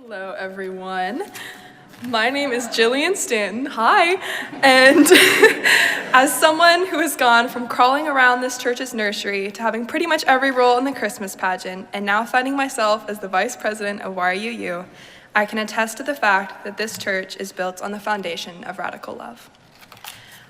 Hello, everyone. My name is Killian Stanton. Hi. And as someone who has gone from crawling around this church's nursery to having pretty much every role in the Christmas pageant and now finding myself as the vice president of YUU, I can attest to the fact that this church is built on the foundation of radical love.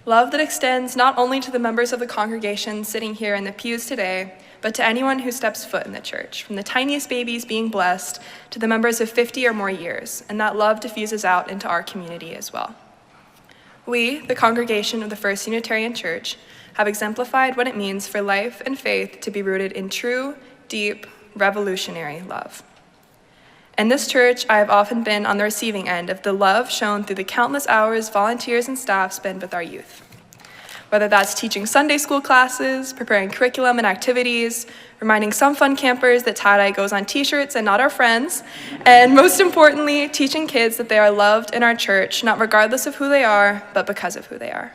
Love that extends not only to the members of the congregation sitting here in the pews today, but to anyone who steps foot in the church, from the tiniest babies being blessed to the members of 50 or more years, and that love diffuses out into our community as well. We, the congregation of the First Unitarian Church, have exemplified what it means for life and faith to be rooted in true, deep, revolutionary love. In this church, I have often been on the receiving end of the love shown through the countless hours volunteers and staff spend with our youth. Whether that's teaching Sunday school classes, preparing curriculum and activities, reminding some fun campers that tie-dye goes on t-shirts and not our friends, and most importantly, teaching kids that they are loved in our church, not regardless of who they are, but because of who they are.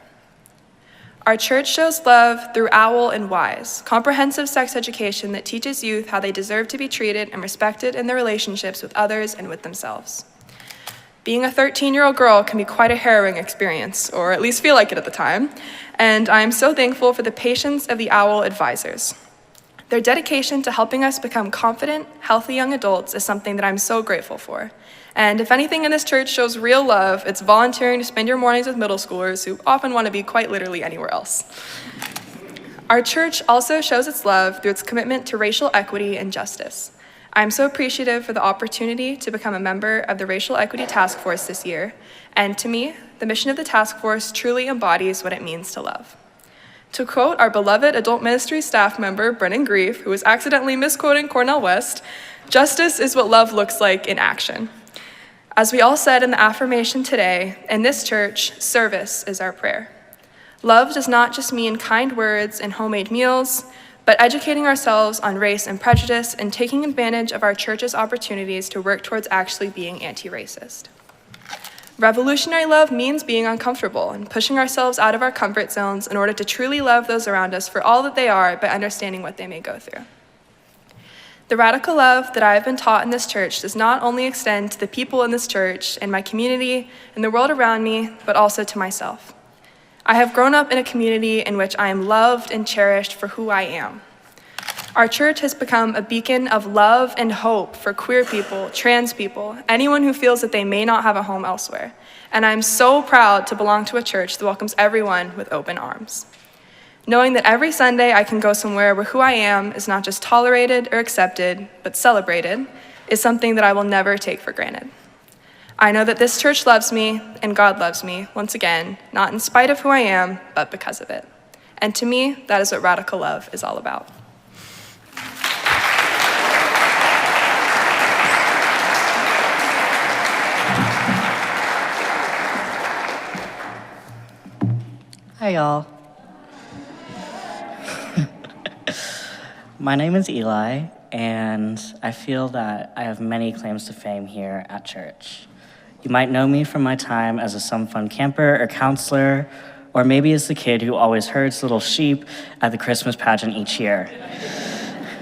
Our church shows love through OWL and WISE, comprehensive sex education that teaches youth how they deserve to be treated and respected in their relationships with others and with themselves. Being a 13-year-old girl can be quite a harrowing experience, or at least feel like it at the time, and I am so thankful for the patience of the OWL advisors. Their dedication to helping us become confident, healthy young adults is something that I'm so grateful for. And if anything in this church shows real love, it's volunteering to spend your mornings with middle schoolers who often want to be quite literally anywhere else. Our church also shows its love through its commitment to racial equity and justice. I'm so appreciative for the opportunity to become a member of the Racial Equity Task Force this year, and to me, the mission of the task force truly embodies what it means to love. To quote our beloved adult ministry staff member, Brennan Grief, who was accidentally misquoting Cornel West, justice is what love looks like in action. As we all said in the affirmation today, in this church, service is our prayer. Love does not just mean kind words and homemade meals, but educating ourselves on race and prejudice and taking advantage of our church's opportunities to work towards actually being anti-racist. Revolutionary love means being uncomfortable and pushing ourselves out of our comfort zones in order to truly love those around us for all that they are by understanding what they may go through. The radical love that I have been taught in this church does not only extend to the people in this church and my community and the world around me, but also to myself. I have grown up in a community in which I am loved and cherished for who I am. Our church has become a beacon of love and hope for queer people, trans people, anyone who feels that they may not have a home elsewhere. And I'm so proud to belong to a church that welcomes everyone with open arms. Knowing that every Sunday I can go somewhere where who I am is not just tolerated or accepted, but celebrated, is something that I will never take for granted. I know that this church loves me, and God loves me, once again, not in spite of who I am, but because of it. And to me, that is what radical love is all about. Hi, y'all. My name is Eli, and I feel that I have many claims to fame here at church. You might know me from my time as a some fun camper or counselor, or maybe as the kid who always herds little sheep at the Christmas pageant each year.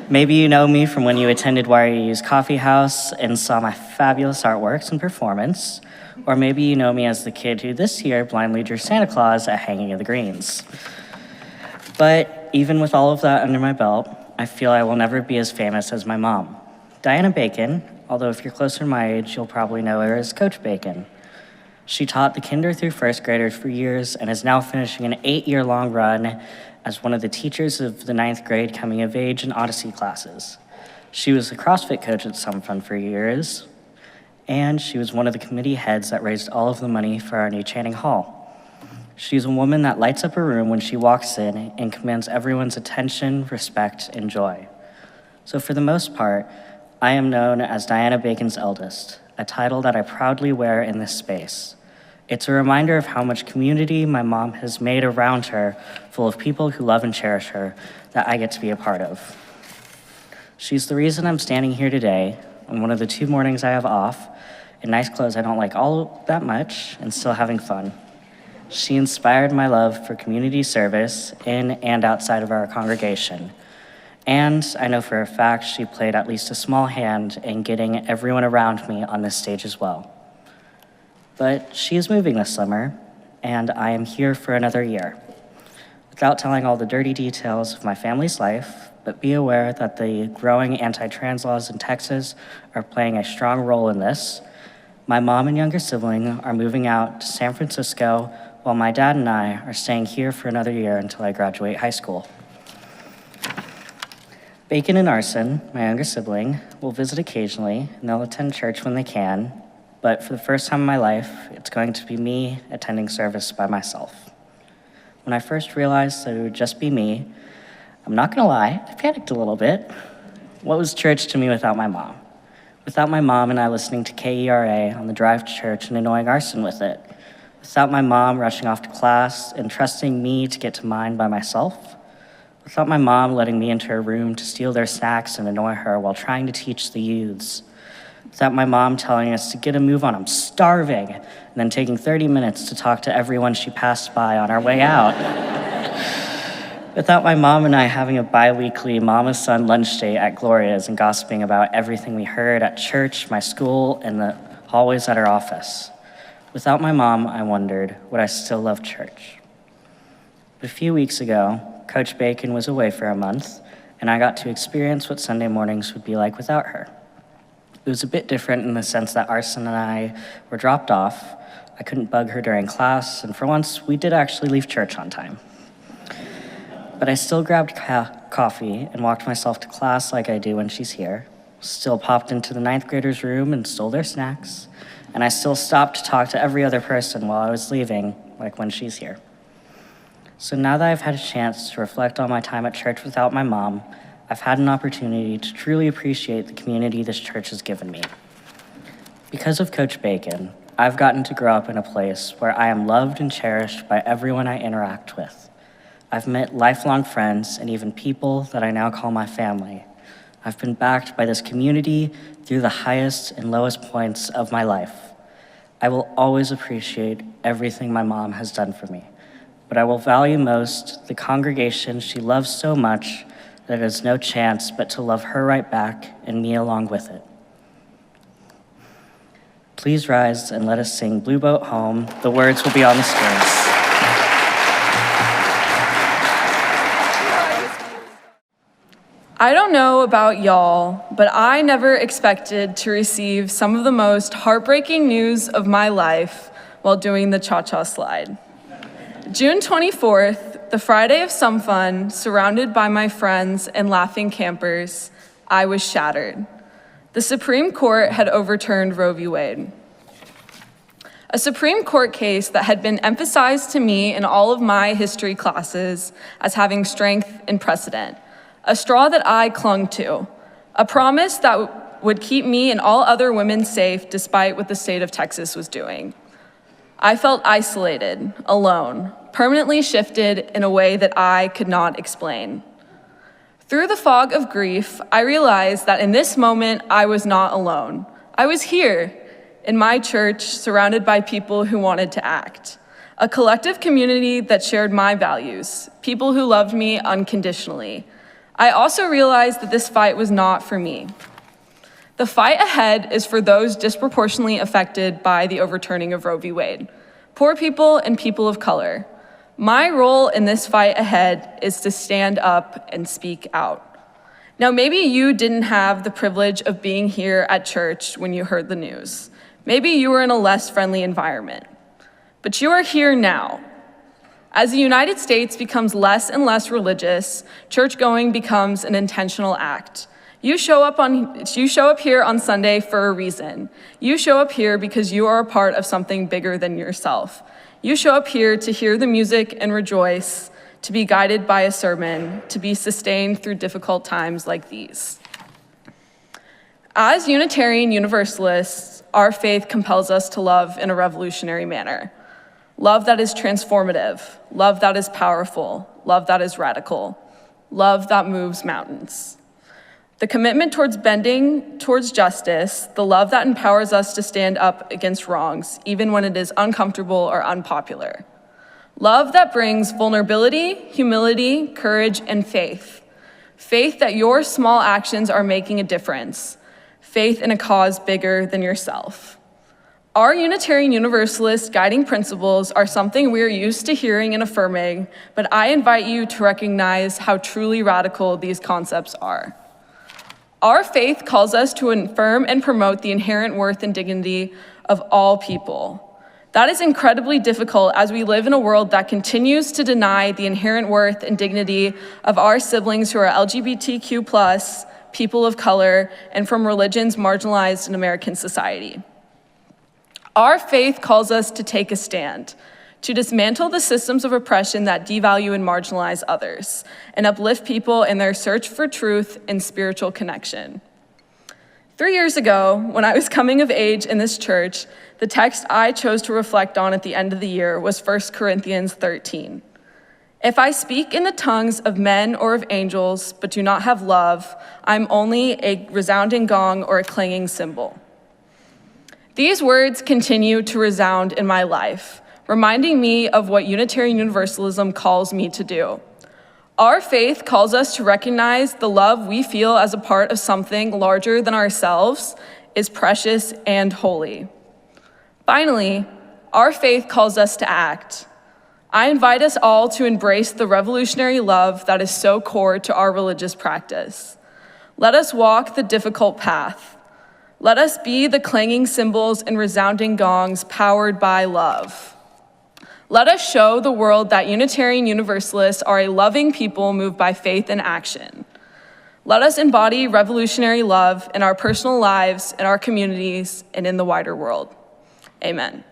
Maybe you know me from when you attended YU's Coffee House and saw my fabulous artworks and performance, or maybe you know me as the kid who this year blindly drew Santa Claus at Hanging of the Greens. But even with all of that under my belt, I feel I will never be as famous as my mom, Diana Bacon, although if you're closer to my age, you'll probably know her as Coach Bacon. She taught the kinder through first graders for years and is now finishing an 8-year-long run as one of the teachers of the 9th grade coming of age and Odyssey classes. She was the CrossFit coach at Some Fun for years, and she was one of the committee heads that raised all of the money for our new Channing Hall. She's a woman that lights up a room when she walks in and commands everyone's attention, respect, and joy. So for the most part, I am known as Diana Bacon's eldest, a title that I proudly wear in this space. It's a reminder of how much community my mom has made around her, full of people who love and cherish her, that I get to be a part of. She's the reason I'm standing here today on one of the 2 mornings I have off, in nice clothes I don't like all that much, and still having fun. She inspired my love for community service in and outside of our congregation, And I know for a fact she played at least a small hand in getting everyone around me on this stage as well. But she is moving this summer, and I am here for another year. Without telling all the dirty details of my family's life, but be aware that the growing anti-trans laws in Texas are playing a strong role in this. My mom and younger sibling are moving out to San Francisco, while my dad and I are staying here for another year until I graduate high school. Bacon and Arson, my younger sibling, will visit occasionally, and they'll attend church when they can, but for the first time in my life, it's going to be me attending service by myself. When I first realized that it would just be me, I'm not gonna lie, I panicked a little bit. What was church to me without my mom? Without my mom and I listening to KERA on the drive to church and annoying Arson with it. Without my mom rushing off to class and trusting me to get to mine by myself. Without my mom letting me into her room to steal their snacks and annoy her while trying to teach the youths. Without my mom telling us to get a move on, I'm starving, and then taking 30 minutes to talk to everyone she passed by on our way out. Without my mom and I having a bi-weekly mama-son lunch date at Gloria's and gossiping about everything we heard at church, my school, and the hallways at our office. Without my mom, I wondered, would I still love church? But a few weeks ago, Coach Bacon was away for a month, and I got to experience what Sunday mornings would be like without her. It was a bit different in the sense that Arson and I were dropped off. I couldn't bug her during class, and for once, we did actually leave church on time. But I still grabbed coffee and walked myself to class like I do when she's here, still popped into the 9th graders' room and stole their snacks, and I still stopped to talk to every other person while I was leaving, like when she's here. So now that I've had a chance to reflect on my time at church without my mom, I've had an opportunity to truly appreciate the community this church has given me. Because of Coach Bacon, I've gotten to grow up in a place where I am loved and cherished by everyone I interact with. I've met lifelong friends and even people that I now call my family. I've been backed by this community through the highest and lowest points of my life. I will always appreciate everything my mom has done for me, but I will value most the congregation she loves so much that has no chance but to love her right back and me along with it. Please rise and let us sing Blue Boat Home. The words will be on the screens. I don't know about y'all, but I never expected to receive some of the most heartbreaking news of my life while doing the cha-cha slide. June 24th, the Friday of some fun, surrounded by my friends and laughing campers, I was shattered. The Supreme Court had overturned Roe v. Wade. A Supreme Court case that had been emphasized to me in all of my history classes as having strength and precedent. A straw that I clung to, a promise that would keep me and all other women safe despite what the state of Texas was doing. I felt isolated, alone, permanently shifted in a way that I could not explain. Through the fog of grief, I realized that in this moment, I was not alone. I was here, in my church, surrounded by people who wanted to act. A collective community that shared my values, people who loved me unconditionally. I also realized that this fight was not for me. The fight ahead is for those disproportionately affected by the overturning of Roe v. Wade, poor people and people of color. My role in this fight ahead is to stand up and speak out. Now, maybe you didn't have the privilege of being here at church when you heard the news. Maybe you were in a less friendly environment, but you are here now. As the United States becomes less and less religious, church-going becomes an intentional act. You show up here on Sunday for a reason. You show up here because you are a part of something bigger than yourself. You show up here to hear the music and rejoice, to be guided by a sermon, to be sustained through difficult times like these. As Unitarian Universalists, our faith compels us to love in a revolutionary manner. Love that is transformative, love that is powerful, love that is radical, love that moves mountains. The commitment towards bending towards justice, the love that empowers us to stand up against wrongs, even when it is uncomfortable or unpopular. Love that brings vulnerability, humility, courage, and faith. Faith that your small actions are making a difference. Faith in a cause bigger than yourself. Our Unitarian Universalist guiding principles are something we're used to hearing and affirming, but I invite you to recognize how truly radical these concepts are. Our faith calls us to affirm and promote the inherent worth and dignity of all people. That is incredibly difficult as we live in a world that continues to deny the inherent worth and dignity of our siblings who are LGBTQ+, people of color, and from religions marginalized in American society. Our faith calls us to take a stand, to dismantle the systems of oppression that devalue and marginalize others, and uplift people in their search for truth and spiritual connection. 3 years ago, when I was coming of age in this church, the text I chose to reflect on at the end of the year was 1 Corinthians 13. If I speak in the tongues of men or of angels, but do not have love, I'm only a resounding gong or a clanging cymbal. These words continue to resound in my life, reminding me of what Unitarian Universalism calls me to do. Our faith calls us to recognize the love we feel as a part of something larger than ourselves is precious and holy. Finally, our faith calls us to act. I invite us all to embrace the revolutionary love that is so core to our religious practice. Let us walk the difficult path. Let us be the clanging cymbals and resounding gongs powered by love. Let us show the world that Unitarian Universalists are a loving people moved by faith and action. Let us embody revolutionary love in our personal lives, in our communities, and in the wider world. Amen.